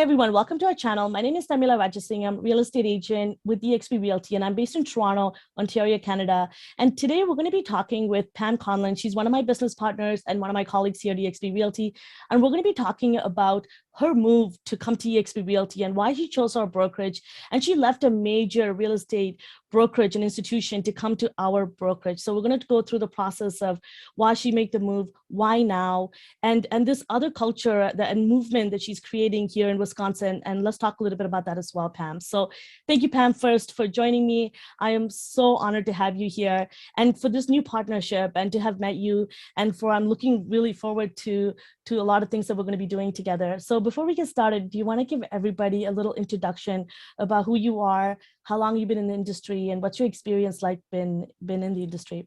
everyone, welcome to our channel. My name is Tharmila Rajasingam, real estate agent with eXp Realty, and I'm based in Toronto, Ontario, Canada. And today we're going to be talking with Pam Conlin. She's one of my business partners and one of my colleagues here at eXp Realty. And we're going to be talking about her move to come to eXp Realty and why she chose our brokerage. And she left a major real estate brokerage and institution to come to our brokerage. So we're going to go through the process of why she made the move, why now, and this other culture and movement that she's creating here in Wisconsin. And let's talk a little bit about that as well, Pam. So thank you, Pam, first for joining me. I am so honored to have you here and for this new partnership and to have met you. And I'm looking really forward to a lot of things that we're going to be doing together. So before we get started, do you want to give everybody a little introduction about who you are, how long you've been in the industry, and what's your experience like been in the industry?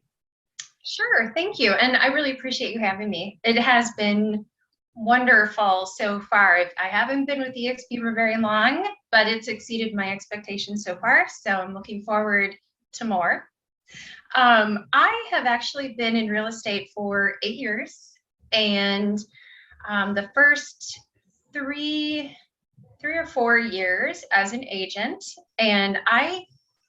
Sure, thank you. And I really appreciate you having me. It has been wonderful so far. I haven't been with eXp for very long, but it's exceeded my expectations so far. So I'm looking forward to more. I have actually been in real estate for 8 years, and the first three or 4 years as an agent. And I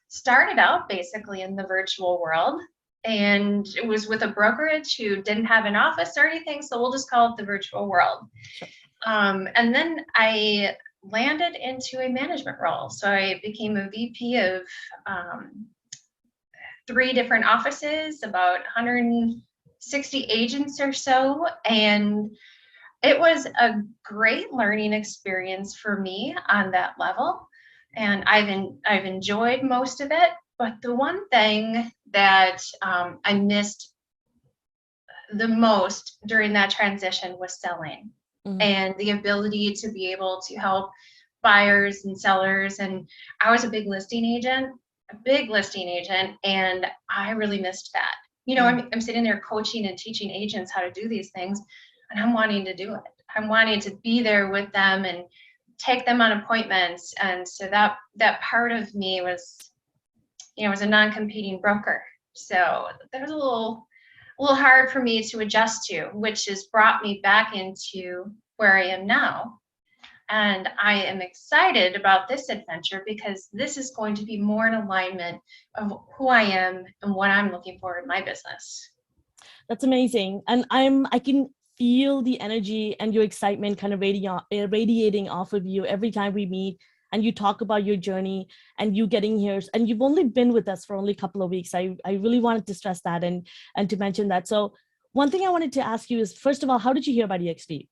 started out basically in the virtual world, and it was with a brokerage who didn't have an office or anything, so we'll just call it the virtual world. Sure. And then I landed into a management role. So I became a VP of 3 different offices, about 160 agents or so, and it was a great learning experience for me on that level, and I've enjoyed most of it. But the one thing that I missed the most during that transition was selling, and the ability to be able to help buyers and sellers. And I was a big listing agent, and I really missed that. You know, I'm sitting there coaching and teaching agents how to do these things, and I'm wanting to do it. I'm wanting to be there with them and take them on appointments. And so that part of me was, you know, was a non-competing broker. So that was a little hard for me to adjust to, which has brought me back into where I am now. And I am excited about this adventure because this is going to be more in alignment of who I am and what I'm looking for in my business. That's amazing. And I can feel the energy and your excitement kind of radiating off of you every time we meet and you talk about your journey and you getting here. And you've only been with us for only a couple of weeks. I really wanted to stress that and to mention that. So one thing I wanted to ask you is, first of all, how did you hear about eXp?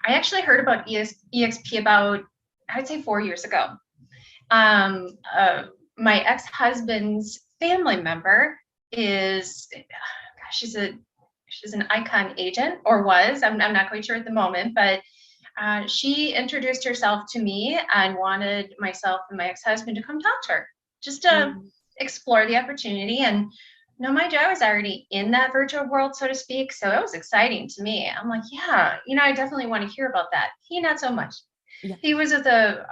I actually heard about eXp about, I'd say 4 years ago. My ex-husband's family member is, she's an icon agent, or was. I'm not quite sure at the moment, but she introduced herself to me and wanted myself and my ex-husband to come talk to her, just to explore the opportunity. And no, mind you, I was already in that virtual world, so to speak, so it was exciting to me. I'm like, yeah, you know, I definitely want to hear about that. He, not so much. Yeah. He was at the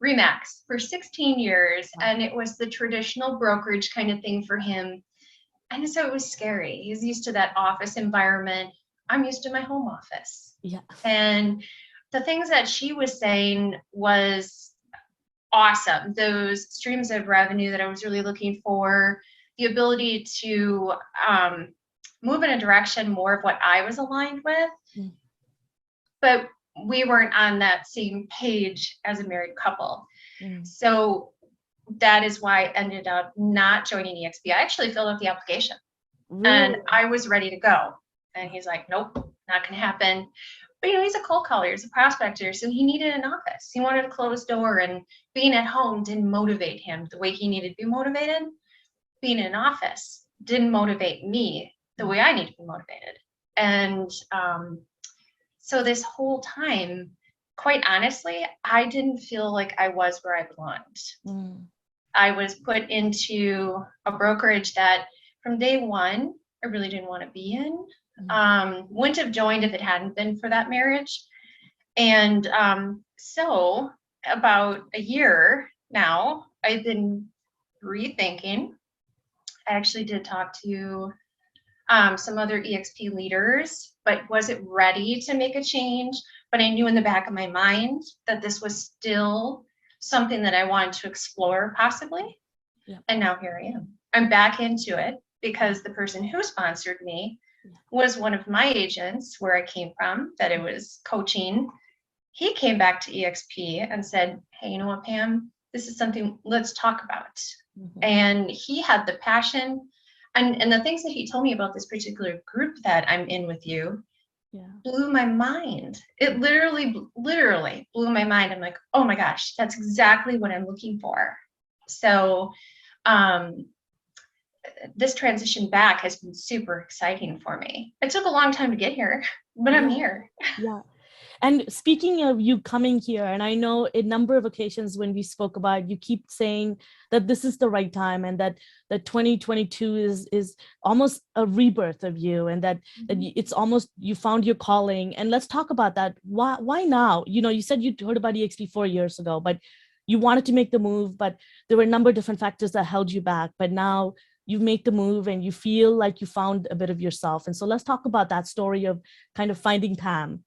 RE/MAX for 16 years, and it was the traditional brokerage kind of thing for him. And so it was scary. He's used to that office environment. I'm used to my home office. Yeah. And the things that she was saying was awesome. Those streams of revenue that I was really looking for, the ability to move in a direction more of what I was aligned with. But we weren't on that same page as a married couple. So that is why I ended up not joining eXp. I actually filled out the application and I was ready to go. And he's like, nope, not going to happen. But, you know, he's a cold caller, he's a prospector, so he needed an office. He wanted a closed door, and being at home didn't motivate him the way he needed to be motivated. Being in an office didn't motivate me the way I need to be motivated. And so this whole time, quite honestly, I didn't feel like I was where I belonged. I was put into a brokerage that from day one, I really didn't want to be in. Wouldn't have joined if it hadn't been for that marriage. And so about a year now, I've been rethinking. I actually did talk to some other eXp leaders, but wasn't ready to make a change. but I knew in the back of my mind that this was still something that I wanted to explore possibly. Yeah. And now here I am. I'm back into it because the person who sponsored me was one of my agents where I came from, that it was coaching. He came back to eXp and said, hey, you know what, Pam, this is something, let's talk about. Mm-hmm. And he had the passion and the things that he told me about this particular group that I'm in with you blew my mind. It literally blew my mind. I'm like, oh my gosh, that's exactly what I'm looking for. So this transition back has been super exciting for me. It took a long time to get here, but I'm here. Yeah. And speaking of you coming here, and I know a number of occasions when we spoke about, you keep saying that this is the right time and that 2022 is almost a rebirth of you, and that it's almost you found your calling. And let's talk about that. Why now? You know, you said you heard about eXp 4 years ago, but you wanted to make the move, but there were a number of different factors that held you back. But now you've made the move and you feel like you found a bit of yourself. And so let's talk about that story of kind of finding Pam.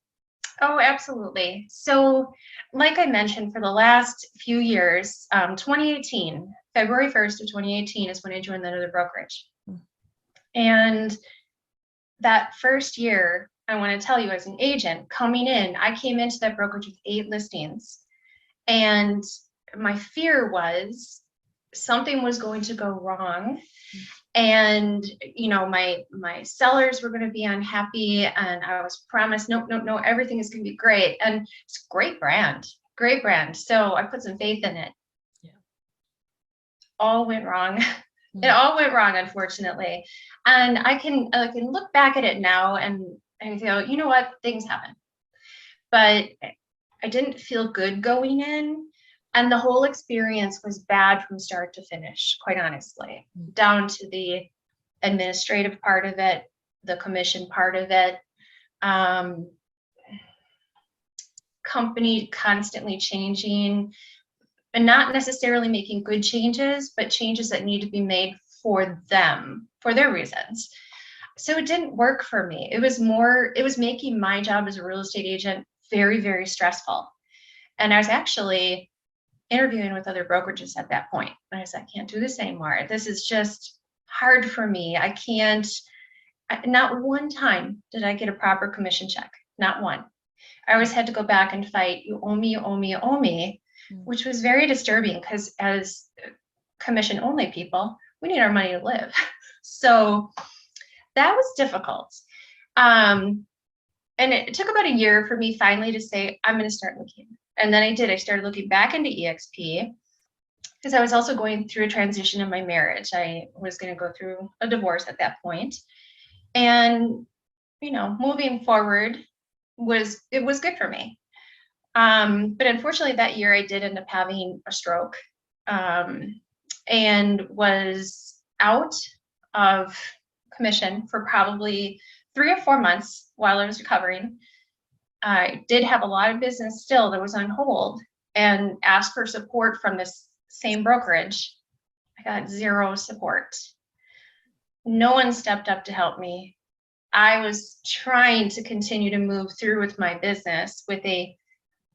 Oh, absolutely. So like I mentioned, for the last few years, 2018, February 1st of 2018 is when I joined that other brokerage. And that first year, I want to tell you, as an agent coming in, I came into that brokerage with 8 listings. And my fear was something was going to go wrong. And, you know, my sellers were going to be unhappy, and I was promised, no, everything is going to be great. And it's a great brand. So I put some faith in it. Yeah. All went wrong. It all went wrong, unfortunately. And I can look back at it now and go, you know what, things happen. But I didn't feel good going in. And the whole experience was bad from start to finish, quite honestly, down to the administrative part of it, the commission part of it, company constantly changing, and not necessarily making good changes, but changes that need to be made for them, for their reasons. So it didn't work for me. It was making my job as a real estate agent very, very stressful. And I was actually interviewing with other brokerages at that point. And I said, I can't do this anymore. This is just hard for me. I can't, not one time did I get a proper commission check. Not one. I always had to go back and fight, you owe me, which was very disturbing because as commission only people, we need our money to live. So that was difficult. And it took about a year for me finally to say, I'm going to start looking. And then I did. I started looking back into eXp because I was also going through a transition in my marriage. I was going to go through a divorce at that point. And, you know, moving forward was good for me. But unfortunately that year I did end up having a stroke and was out of commission for probably 3 or 4 months while I was recovering. I did have a lot of business still that was on hold, and asked for support from this same brokerage. I got 0 support. No one stepped up to help me. I was trying to continue to move through with my business with a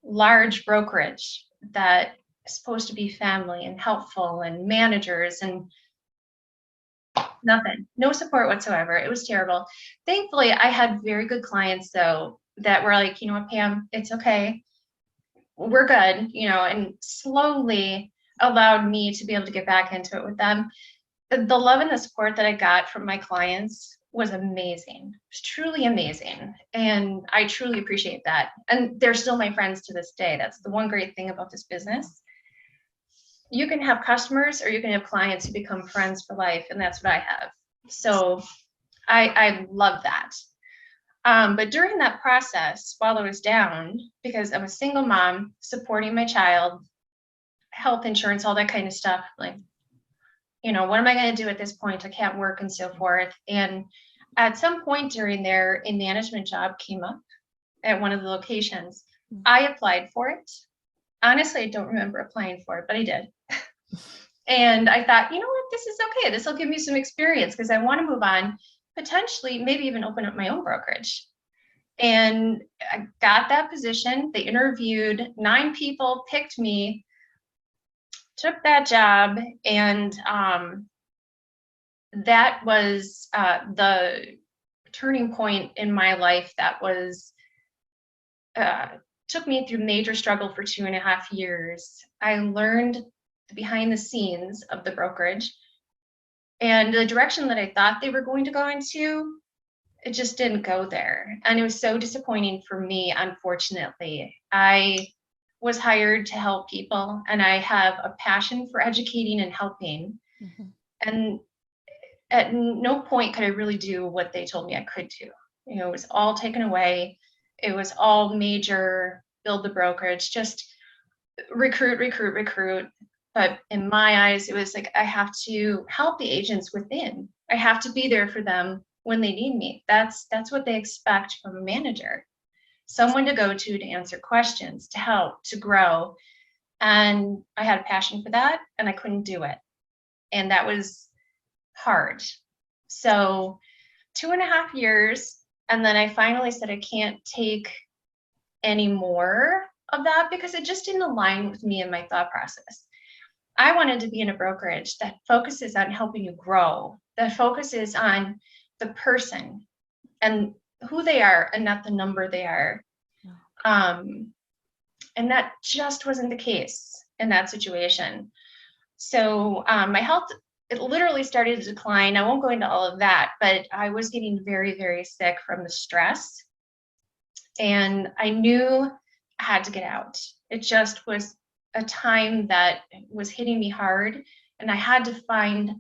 large brokerage that is supposed to be family and helpful and managers, and nothing, no support whatsoever. It was terrible. Thankfully, I had very good clients though that were like, you know what, Pam, it's okay. We're good, you know, and slowly allowed me to be able to get back into it with them. The love and the support that I got from my clients was amazing. It was truly amazing. And I truly appreciate that. And they're still my friends to this day. That's the one great thing about this business. You can have customers or you can have clients who become friends for life. And that's what I have. So I love that. But during that process, while I was down, because I'm a single mom, supporting my child, health insurance, all that kind of stuff, like, you know, what am I going to do at this point? I can't work and so forth. And at some point during there, a management job came up at one of the locations. I applied for it. Honestly, I don't remember applying for it, but I did. And I thought, you know what, this is okay. This will give me some experience because I want to move on, potentially maybe even open up my own brokerage. And I got that position. They interviewed 9 people, picked me, took that job, and that was the turning point in my life. That was took me through major struggle for 2.5 years. I learned the behind the scenes of the brokerage, and the direction that I thought they were going to go into, it just didn't go there. And it was so disappointing for me, unfortunately. I was hired to help people, and I have a passion for educating and helping. Mhm. And at no point could I really do what they told me I could do. You know, it was all taken away. It was all major build the brokerage, just recruit, recruit, recruit. But in my eyes, it was like, I have to help the agents within. I have to be there for them when they need me. That's what they expect from a manager. Someone to go to answer questions, to help, to grow. And I had a passion for that, and I couldn't do it. And that was hard. So 2.5 years. And then I finally said, I can't take any more of that because it just didn't align with me and my thought process. I wanted to be in a brokerage that focuses on helping you grow, that focuses on the person and who they are and not the number they are. And that just wasn't the case in that situation. So my health, it literally started to decline. I won't go into all of that, but I was getting very, very sick from the stress. And I knew I had to get out. It just was a time that was hitting me hard, and I had to find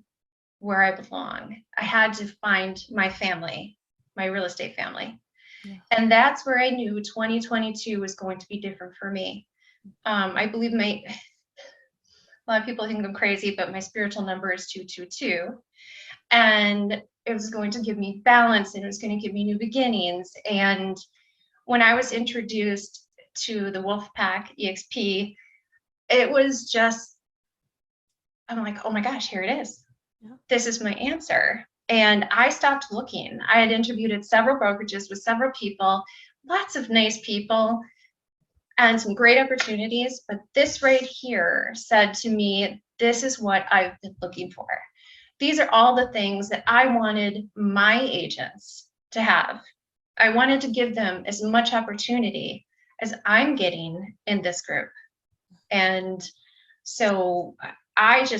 where I belong. I had to find my family, my real estate family. Yeah. And that's where I knew 2022 was going to be different for me. I believe a lot of people think I'm crazy, but my spiritual number is 222. And it was going to give me balance, and it was going to give me new beginnings. And when I was introduced to the Wolfpack eXp, it was just, I'm like, oh my gosh, here it is. Yeah. This is my answer. And I stopped looking. I had interviewed at several brokerages with several people, lots of nice people, and some great opportunities. But this right here said to me, this is what I've been looking for. These are all the things that I wanted my agents to have. I wanted to give them as much opportunity as I'm getting in this group. And so I've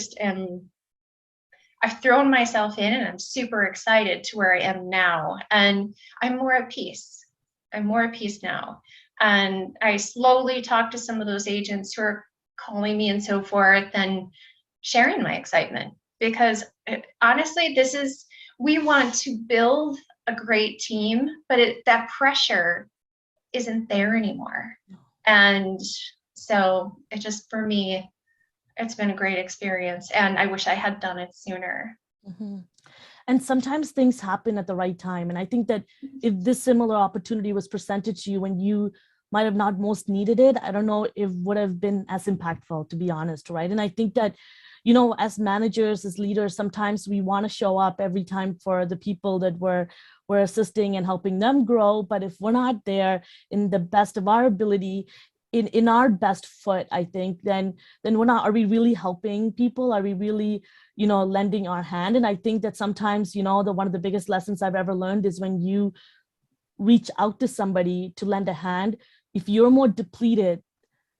thrown myself in, and I'm super excited to where I am now. And I'm more at peace. I'm more at peace now. And I slowly talk to some of those agents who are calling me and so forth and sharing my excitement. Because honestly, we want to build a great team, but that pressure isn't there anymore. And so it just, for me, it's been a great experience, and I wish I had done it sooner. Mm-hmm. And sometimes things happen at the right time. And I think that if this similar opportunity was presented to you when you might have not most needed it, I don't know if it would have been as impactful, to be honest, right? And I think that, you know, as managers, as leaders, sometimes we want to show up every time for the people that we're assisting and helping them grow. But if we're not there in the best of our ability, in our best foot, I think, then are we really helping people? Are we really, you know, lending our hand? And I think that sometimes, you know, one of the biggest lessons I've ever learned is when you reach out to somebody to lend a hand, if you're more depleted,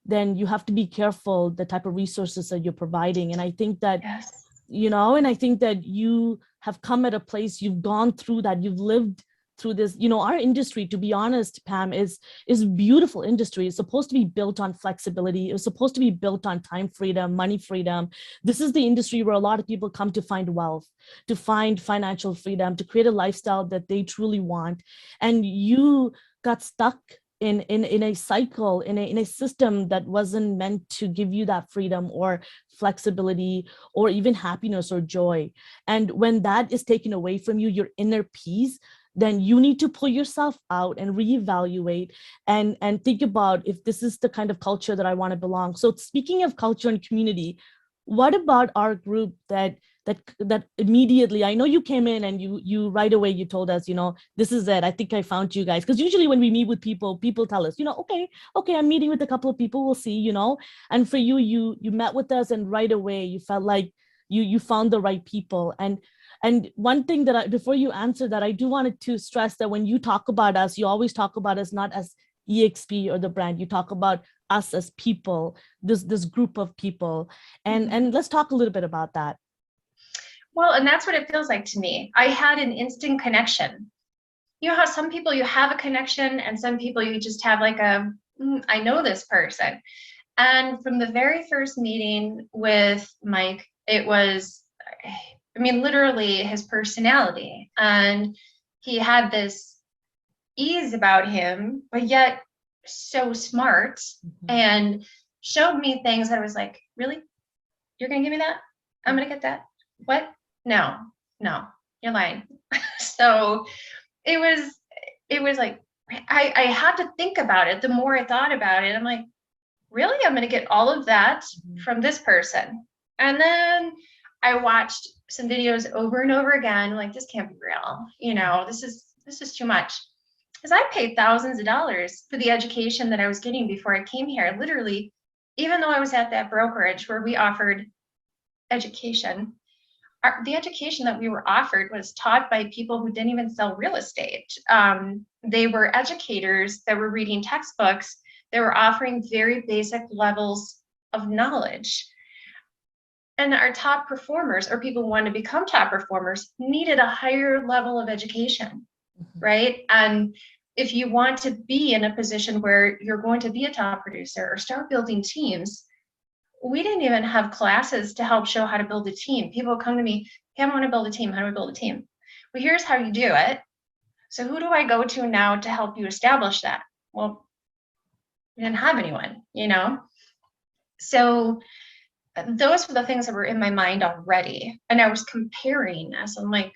then you have to be careful the type of resources that you're providing. And I think that, yes, you know, and I think that you have come at a place, you've gone through that, you've lived through this. You know, our industry, to be honest, Pam, is a beautiful industry. It's supposed to be built on flexibility. It was supposed to be built on time freedom, money freedom. This is the industry where a lot of people come to find wealth, to find financial freedom, to create a lifestyle that they truly want. And you got stuck in a cycle, in a system that wasn't meant to give you that freedom or flexibility or even happiness or joy. And when that is taken away from you, your inner peace, then you need to pull yourself out and reevaluate and think about if this is the kind of culture that I want to belong. So speaking of culture and community, what about our group that that immediately, I know you came in and you right away, you told us, this is it. I think I found you guys. Because usually when we meet with people tell us, okay, I'm meeting with a couple of people, we'll see, and for you, you met with us and right away you felt like you found the right people. And one thing that before you answer that, I do wanted to stress that when you talk about us, you always talk about us not as eXp or the brand, you talk about us as people, this group of people. And let's talk a little bit about that. Well, and that's what it feels like to me. I had an instant connection. You know how some people you have a connection and some people you just have like I know this person. And from the very first meeting with Mike, it was, literally his personality. And he had this ease about him, but yet so smart, and showed me things that I was like, really? You're going to give me that? I'm going to get that? What? No, you're lying. So it was like, I had to think about it. The more I thought about it, I'm like, really? I'm going to get all of that from this person. And then I watched some videos over and over again. Like, this can't be real. This is too much. Because I paid thousands of dollars for the education that I was getting before I came here. Literally, even though I was at that brokerage where we offered education, the education that we were offered was taught by people who didn't even sell real estate. They were educators that were reading textbooks. They were offering very basic levels of knowledge. And our top performers, or people who wanted to become top performers, needed a higher level of education, right? And if you want to be in a position where you're going to be a top producer or start building teams, we didn't even have classes to help show how to build a team. People come to me, hey, I want to build a team. How do I build a team? Well, here's how you do it. So who do I go to now to help you establish that? Well, we didn't have anyone, So those were the things that were in my mind already. And I was comparing as I'm like,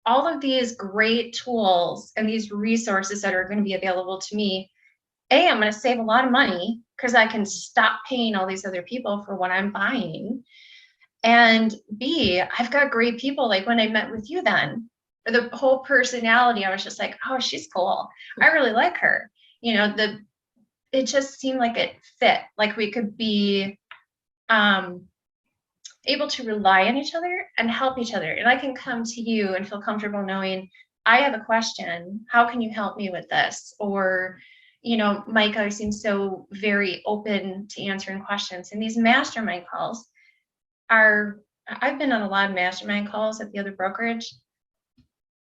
all of these great tools and these resources that are going to be available to me, I'm going to save a lot of money because I can stop paying all these other people for what I'm buying. And B, I've got great people. Like when I met with you then, the whole personality, I was just like, oh, she's cool. I really like her. It just seemed like it fit. Like we could be able to rely on each other and help each other. And I can come to you and feel comfortable knowing I have a question. How can you help me with this? Or, Mike always seems so very open to answering questions. And these mastermind calls I've been on a lot of mastermind calls at the other brokerage.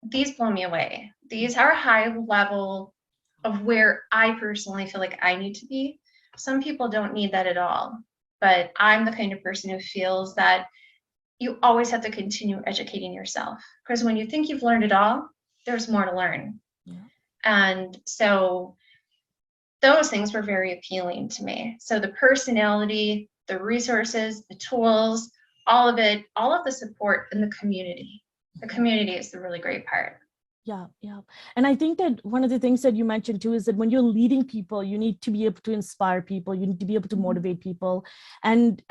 These blow me away. These are high level of where I personally feel like I need to be. Some people don't need that at all. But I'm the kind of person who feels that you always have to continue educating yourself. Because when you think you've learned it all, there's more to learn. Yeah. And so those things were very appealing to me. So the personality, the resources, the tools, all of it, all of the support in the community. The community is the really great part. Yeah. And I think that one of the things that you mentioned too is that when you're leading people, you need to be able to inspire people, you need to be able to motivate people and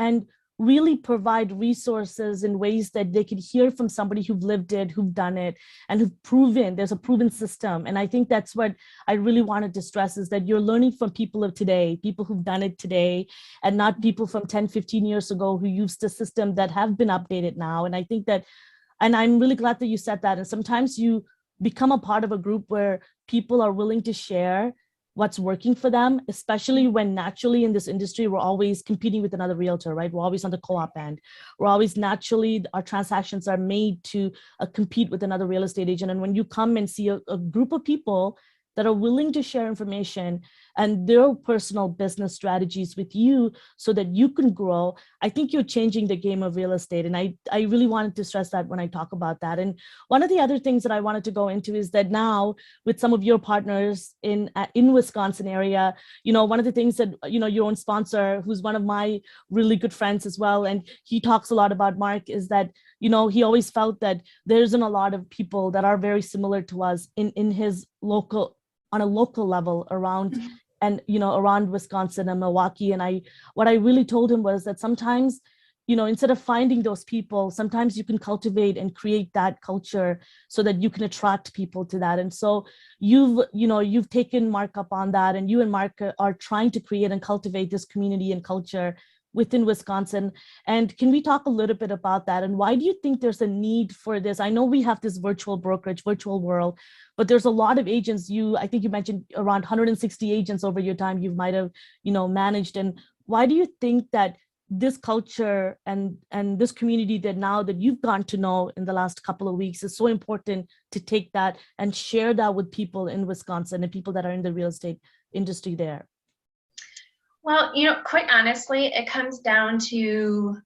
really provide resources in ways that they could hear from somebody who've lived it, who've done it, and who've proven, there's a proven system. And I think that's what I really wanted to stress is that you're learning from people of today, people who've done it today, and not people from 10, 15 years ago who used a system that have been updated now. And I think that, and I'm really glad that you said that. And sometimes you become a part of a group where people are willing to share what's working for them, especially when naturally in this industry, we're always competing with another realtor, right? We're always on the co-op end. We're always naturally, our transactions are made to compete with another real estate agent. And when you come and see a group of people that are willing to share information and their personal business strategies with you so that you can grow, I think you're changing the game of real estate. And I really wanted to stress that when I talk about that. And one of the other things that I wanted to go into is that now with some of your partners in Wisconsin area, one of the things that, your own sponsor, who's one of my really good friends as well, and he talks a lot about Mark, is that, he always felt that there isn't a lot of people that are very similar to us in his on a local level around and around Wisconsin and Milwaukee. And what I really told him was that sometimes instead of finding those people, sometimes you can cultivate and create that culture so that you can attract people to that. And so you've taken Mark up on that, and you and Mark are trying to create and cultivate this community and culture within Wisconsin. And can we talk a little bit about that? And why do you think there's a need for this? I know we have this virtual brokerage, virtual world, but there's a lot of agents. I think you mentioned around 160 agents over your time you might have, managed. And why do you think that this culture and this community that now that you've gotten to know in the last couple of weeks is so important to take that and share that with people in Wisconsin and people that are in the real estate industry there? Well, quite honestly, it comes down to,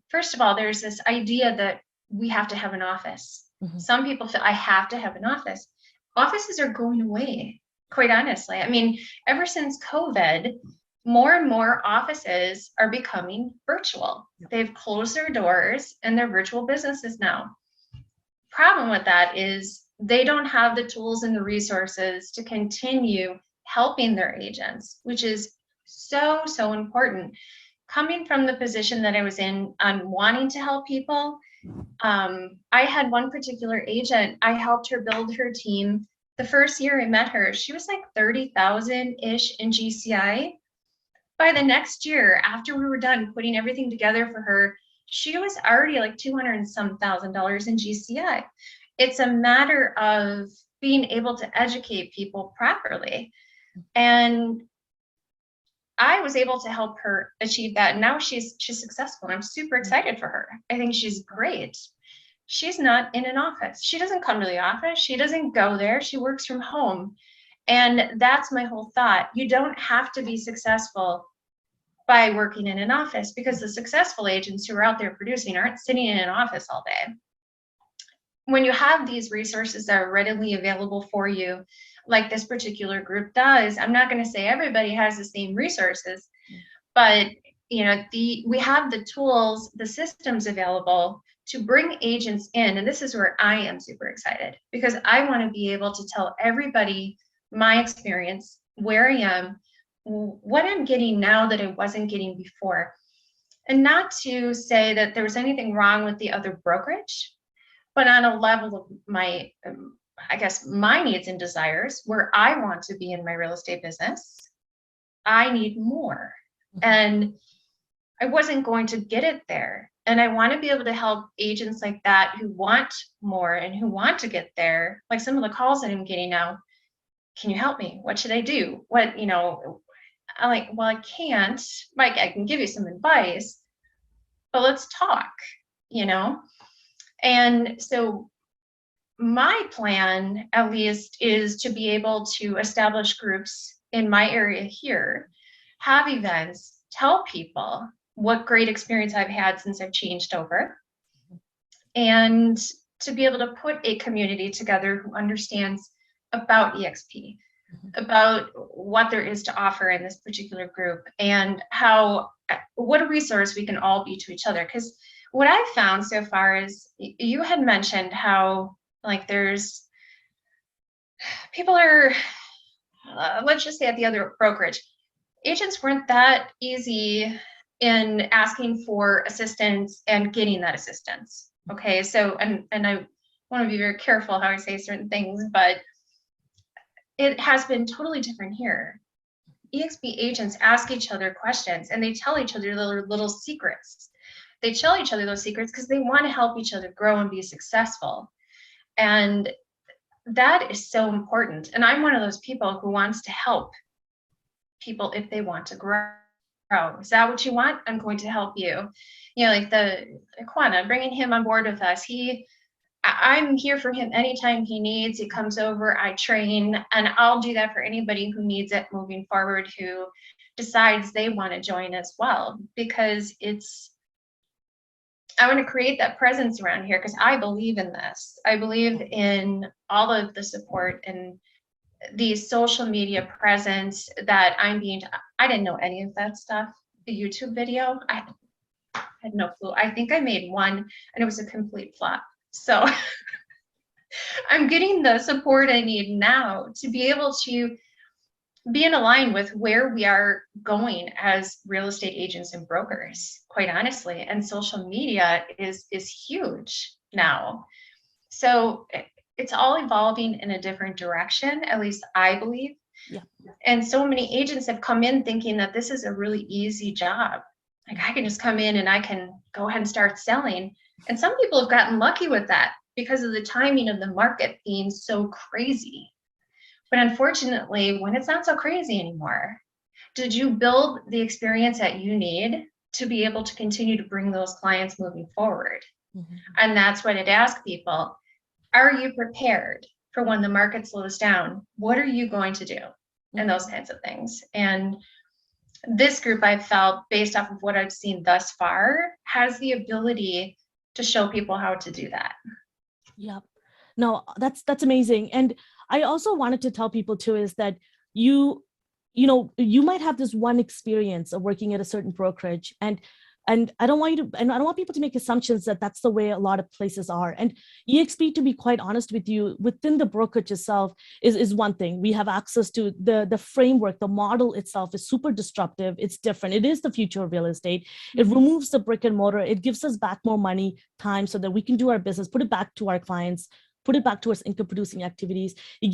first of all, there's this idea that we have to have an office. Mm-hmm. Some people feel I have to have an office. Offices are going away, quite honestly. I mean, ever since COVID, more and more offices are becoming virtual. They've closed their doors and they're virtual businesses now. Problem with that is they don't have the tools and the resources to continue helping their agents, which is so, so important. Coming from the position that I was in on wanting to help people, I had one particular agent, I helped her build her team. The first year I met her, she was like 30,000-ish in GCI. By the next year, after we were done putting everything together for her, she was already like $200 and some thousand in GCI. It's a matter of being able to educate people properly. And I was able to help her achieve that. And now she's successful. And I'm super excited for her. I think she's great. She's not in an office. She doesn't come to the office. She doesn't go there. She works from home. And that's my whole thought. You don't have to be successful by working in an office, because the successful agents who are out there producing aren't sitting in an office all day. When you have these resources that are readily available for you, like this particular group does, I'm not going to say everybody has the same resources, but we have the tools, the systems available to bring agents in. And this is where I am super excited, because I want to be able to tell everybody my experience, where I am, what I'm getting now that I wasn't getting before. And not to say that there was anything wrong with the other brokerage, but on a level of my, my needs and desires, where I want to be in my real estate business, I need more. And I wasn't going to get it there. And I want to be able to help agents like that who want more and who want to get there. Like some of the calls that I'm getting now, can you help me? What should I do? I'm like, well, I can't. Mike, I can give you some advice, but let's talk, And so my plan, at least, is to be able to establish groups in my area here, have events, tell people what great experience I've had since I've changed over, and to be able to put a community together who understands about eXp, about what there is to offer in this particular group, and what a resource we can all be to each other. Because what I've found so far is, you had mentioned how there's people are, let's just say at the other brokerage, agents weren't that easy in asking for assistance and getting that assistance. Okay, so and I want to be very careful how I say certain things, but it has been totally different here. eXp agents ask each other questions, and they tell each other their little secrets. They tell each other those secrets because they want to help each other grow and be successful. And that is so important. And I'm one of those people who wants to help people if they want to grow. Is that what you want? I'm going to help you. Like the Aquana, bringing him on board with us. I'm here for him anytime he needs. He comes over, I train, and I'll do that for anybody who needs it moving forward, who decides they want to join as well, because I want to create that presence around here, because I believe in this. I believe in all of the support and the social media presence that I didn't know any of that stuff. The YouTube video, I had no clue. I think I made one and it was a complete flop. So I'm getting the support I need now to be able to be in line with where we are going as real estate agents and brokers, quite honestly. And social media is huge now. So it's all evolving in a different direction, at least I believe. Yeah. And so many agents have come in thinking that this is a really easy job. Like I can just come in and I can go ahead and start selling. And some people have gotten lucky with that because of the timing of the market being so crazy. But unfortunately, when it's not so crazy anymore, did you build the experience that you need to be able to continue to bring those clients moving forward? Mm-hmm. And that's what I'd ask people. Are you prepared for when the market slows down? What are you going to do? And those kinds of things. And this group, I've felt, based off of what I've seen thus far, has the ability to show people how to do that. Yeah. No, that's amazing. And I also wanted to tell people too, is that you might have this one experience of working at a certain brokerage, and I don't want people to make assumptions that that's the way a lot of places are. And eXp, to be quite honest with you, within the brokerage itself is one thing. We have access to the framework, the model itself is super disruptive. It's different. It is the future of real estate. It removes the brick and mortar. It gives us back more money, time, so that we can do our business, put it back to our clients, put it back towards income producing activities. It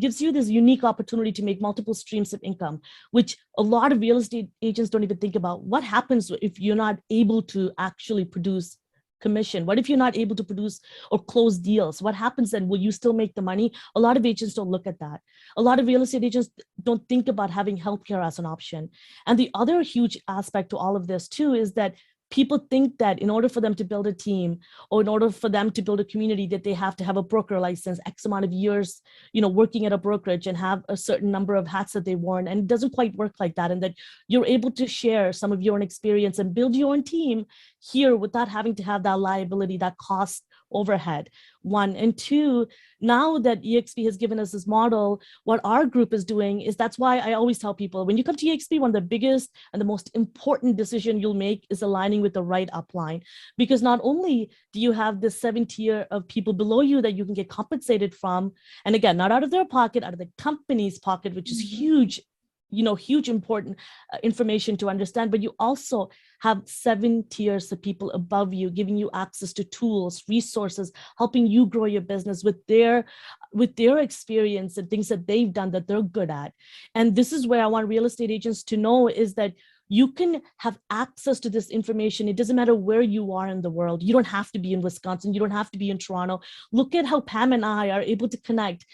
gives you this unique opportunity to make multiple streams of income, which a lot of real estate agents don't even think about. What happens if you're not able to actually produce commission? What if you're not able to produce or close deals? What happens then? Will you still make the money? A lot of agents don't look at that. A lot of real estate agents don't think about having healthcare as an option. And the other huge aspect to all of this too is that people think that in order for them to build a team, or in order for them to build a community, that they have to have a broker license, X amount of years, working at a brokerage, and have a certain number of hats that they've worn. And it doesn't quite work like that. And that you're able to share some of your own experience and build your own team here without having to have that liability, that cost overhead, one. And two, now that eXp has given us this model, what our group is doing is, that's why I always tell people, when you come to eXp, one of the biggest and the most important decision you'll make is aligning with the right upline. Because not only do you have this 7 tier of people below you that you can get compensated from, and again, not out of their pocket, out of the company's pocket, which is huge, huge important information to understand, but you also have 7 tiers of people above you, giving you access to tools, resources, helping you grow your business with their experience and things that they've done that they're good at. And this is where I want real estate agents to know, is that you can have access to this information. It doesn't matter where you are in the world. You don't have to be in Wisconsin. You don't have to be in Toronto. Look at how Pam and I are able to connect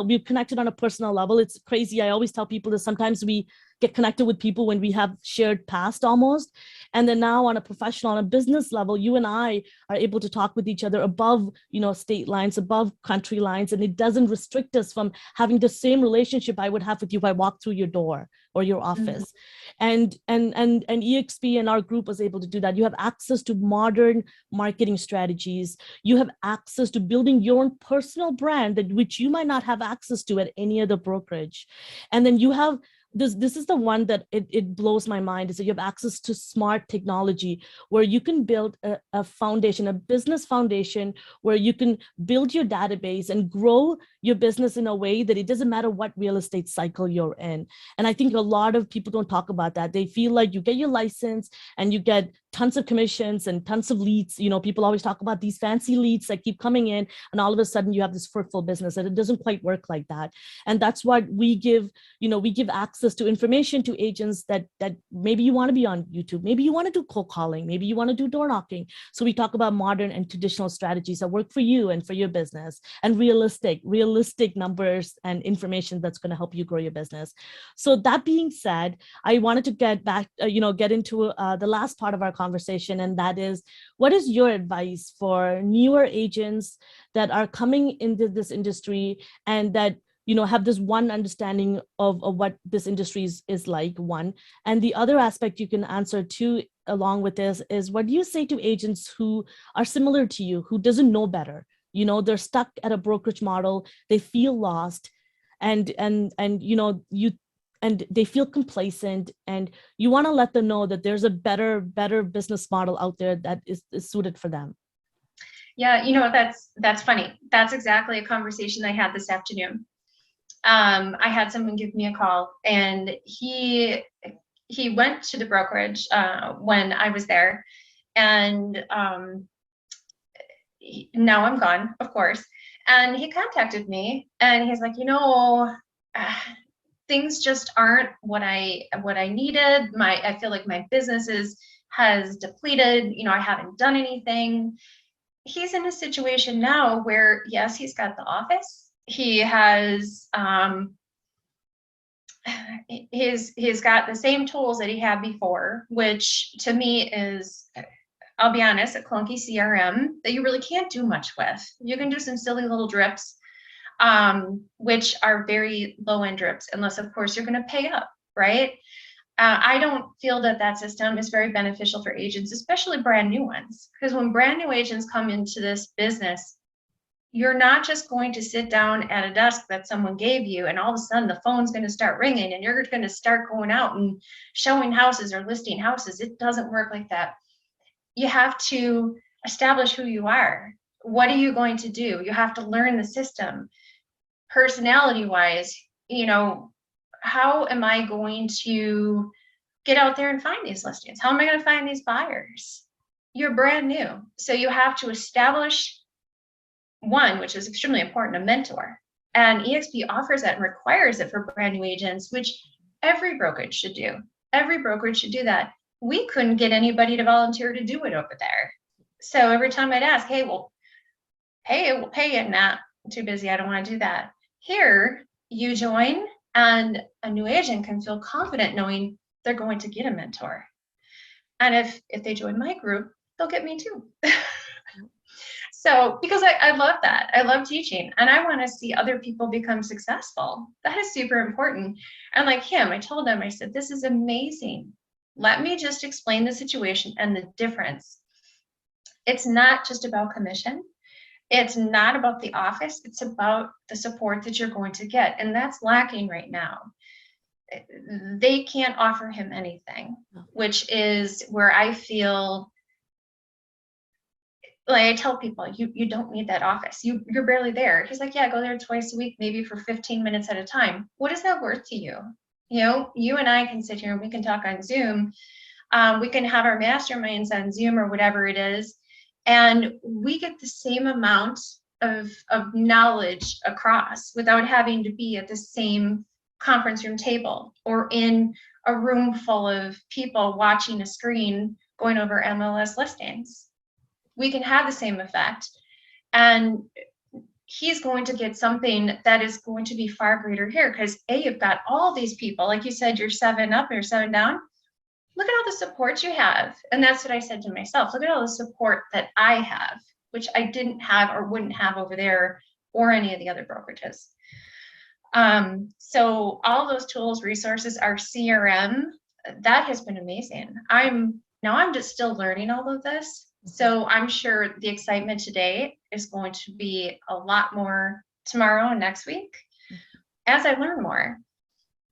we've connected on a personal level. It's crazy. I always tell people that sometimes we get connected with people when we have shared past almost. And then now on a professional, on a business level, you and I are able to talk with each other above, state lines, above country lines. And it doesn't restrict us from having the same relationship I would have with you if I walked through your door or your office. And eXp and our group was able to do that. You have access to modern marketing strategies. You have access to building your own personal brand, which you might not have access to at any other brokerage. And then you have this is the one that it blows my mind, is that you have access to smart technology where you can build a foundation, a business foundation, where you can build your database and grow your business in a way that it doesn't matter what real estate cycle you're in. And I think a lot of people don't talk about that. They feel like you get your license and you get tons of commissions and tons of leads. People always talk about these fancy leads that keep coming in, and all of a sudden you have this fruitful business, and it doesn't quite work like that. And that's what we give, we give access to information to agents that maybe you want to be on YouTube, maybe you want to do cold calling, maybe you want to do door knocking. So we talk about modern and traditional strategies that work for you and for your business, and realistic numbers and information that's going to help you grow your business. So that being said, I wanted to get back, get into the last part of our conversation, and that is, what is your advice for newer agents that are coming into this industry and that have this one understanding of what this industry is like, one. And the other aspect you can answer too along with this is, what do you say to agents who are similar to you, who doesn't know better? They're stuck at a brokerage model, they feel lost, and they feel complacent, and you want to let them know that there's a better business model out there that is suited for them. Yeah, that's funny. That's exactly a conversation I had this afternoon. I had someone give me a call, and he went to the brokerage when I was there, and now I'm gone, of course. And he contacted me, and he's like, things just aren't what I needed. I feel like my business has depleted. I haven't done anything. He's in a situation now where, yes, he's got the office. He has he's got the same tools that he had before, which to me is, I'll be honest, a clunky CRM that you really can't do much with. You can do some silly little drips, which are very low-end drips, unless, of course, you're going to pay up, right? I don't feel that system is very beneficial for agents, especially brand new ones, because when brand new agents come into this business, you're not just going to sit down at a desk that someone gave you and all of a sudden the phone's going to start ringing and you're going to start going out and showing houses or listing houses. It doesn't work like that. You have to establish who you are. What are you going to do? You have to learn the system. Personality wise, how am I going to get out there and find these listings? How am I going to find these buyers? You're brand new. So you have to establish one, which is extremely important, a mentor. And eXp offers that and requires it for brand new agents, which every brokerage should do. Every brokerage should do that. We couldn't get anybody to volunteer to do it over there. So every time I'd ask, hey, we'll pay it. Nah, I'm too busy. I don't want to do that. Here, you join, and a new agent can feel confident knowing they're going to get a mentor. And if they join my group, they'll get me too. So, because I love that. I love teaching, and I want to see other people become successful. That is super important. And like him, I told him, I said, this is amazing. Let me just explain the situation and the difference. It's not just about commission. It's not about the office. It's about the support that you're going to get. And that's lacking right now. They can't offer him anything, which is where I feel like I tell people, you don't need that office. You're barely there. He's like, yeah, I go there twice a week, maybe for 15 minutes at a time. What is that worth to you? You and I can sit here and we can talk on Zoom. We can have our masterminds on Zoom or whatever it is. And we get the same amount of knowledge across without having to be at the same conference room table or in a room full of people watching a screen going over MLS listings. We can have the same effect, and he's going to get something that is going to be far greater here, because you've got all these people, like you said, you're 7 up or 7 down. Look at all the support you have. And that's what I said to myself. Look at all the support that I have, which I didn't have or wouldn't have over there or any of the other brokerages. So all those tools, resources, our CRM, that has been amazing. I'm just still learning all of this. So I'm sure the excitement today is going to be a lot more tomorrow and next week as I learn more.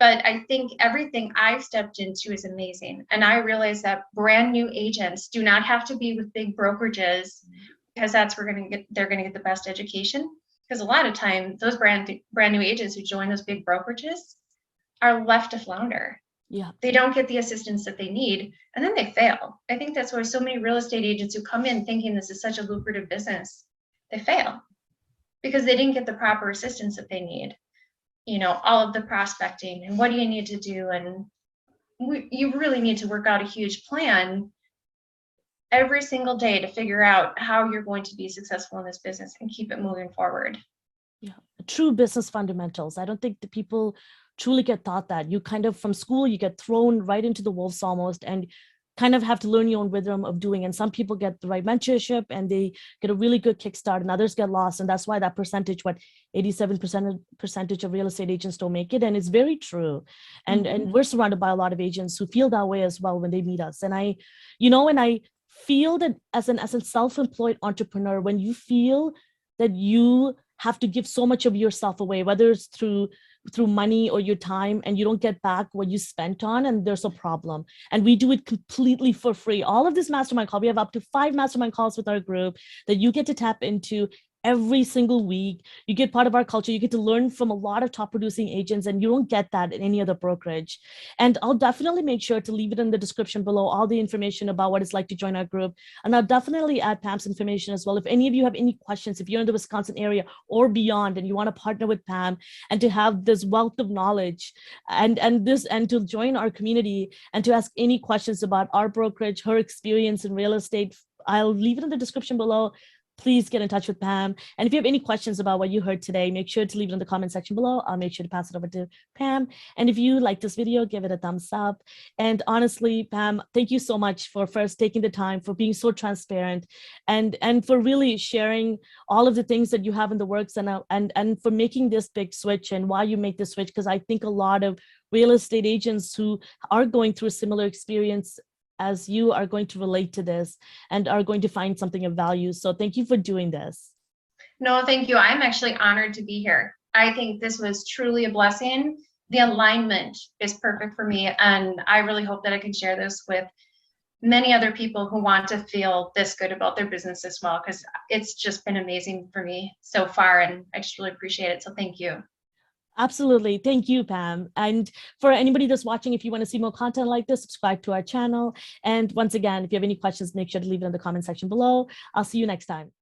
But I think everything I've stepped into is amazing. And I realize that brand new agents do not have to be with big brokerages, because that's where they're going to get the best education. Because a lot of time, those brand new agents who join those big brokerages are left to flounder. Yeah. They don't get the assistance that they need, and then they fail. I think that's why so many real estate agents who come in thinking this is such a lucrative business, they fail because they didn't get the proper assistance that they need. All of the prospecting and what do you need to do, and you really need to work out a huge plan every single day to figure out how you're going to be successful in this business and keep it moving forward. Yeah, true business fundamentals. I don't think the people truly get taught that. You kind of, from school, you get thrown right into the wolves almost, and kind of have to learn your own rhythm of doing. And some people get the right mentorship and they get a really good kickstart, and others get lost. And that's why that percentage, 87% of real estate agents don't make it. And it's very true. And we're surrounded by a lot of agents who feel that way as well when they meet us. And I feel that as a self-employed entrepreneur, when you feel that you have to give so much of yourself away, whether it's through money or your time, and you don't get back what you spent on, and there's a problem. And we do it completely for free. All of this mastermind call, we have up to 5 mastermind calls with our group that you get to tap into every single week. You get part of our culture. You get to learn from a lot of top producing agents, and you don't get that in any other brokerage. And I'll definitely make sure to leave it in the description below, all the information about what it's like to join our group. And I'll definitely add Pam's information as well. If any of you have any questions, if you're in the Wisconsin area or beyond and you want to partner with Pam and to have this wealth of knowledge and to join our community and to ask any questions about our brokerage, her experience in real estate, I'll leave it in the description below. Please get in touch with Pam. And if you have any questions about what you heard today, make sure to leave it in the comment section below. I'll make sure to pass it over to Pam. And if you like this video, give it a thumbs up. And honestly, Pam, thank you so much for first taking the time, for being so transparent, and for really sharing all of the things that you have in the works, and for making this big switch and why you make this switch. Because I think a lot of real estate agents who are going through a similar experience as you are going to relate to this and are going to find something of value. So thank you for doing this. No, thank you. I'm actually honored to be here. I think this was truly a blessing. The alignment is perfect for me. And I really hope that I can share this with many other people who want to feel this good about their business as well, because it's just been amazing for me so far. And I just really appreciate it. So thank you. Absolutely. Thank you, Pam. And for anybody that's watching, if you want to see more content like this, subscribe to our channel. And once again, if you have any questions, make sure to leave it in the comment section below. I'll see you next time.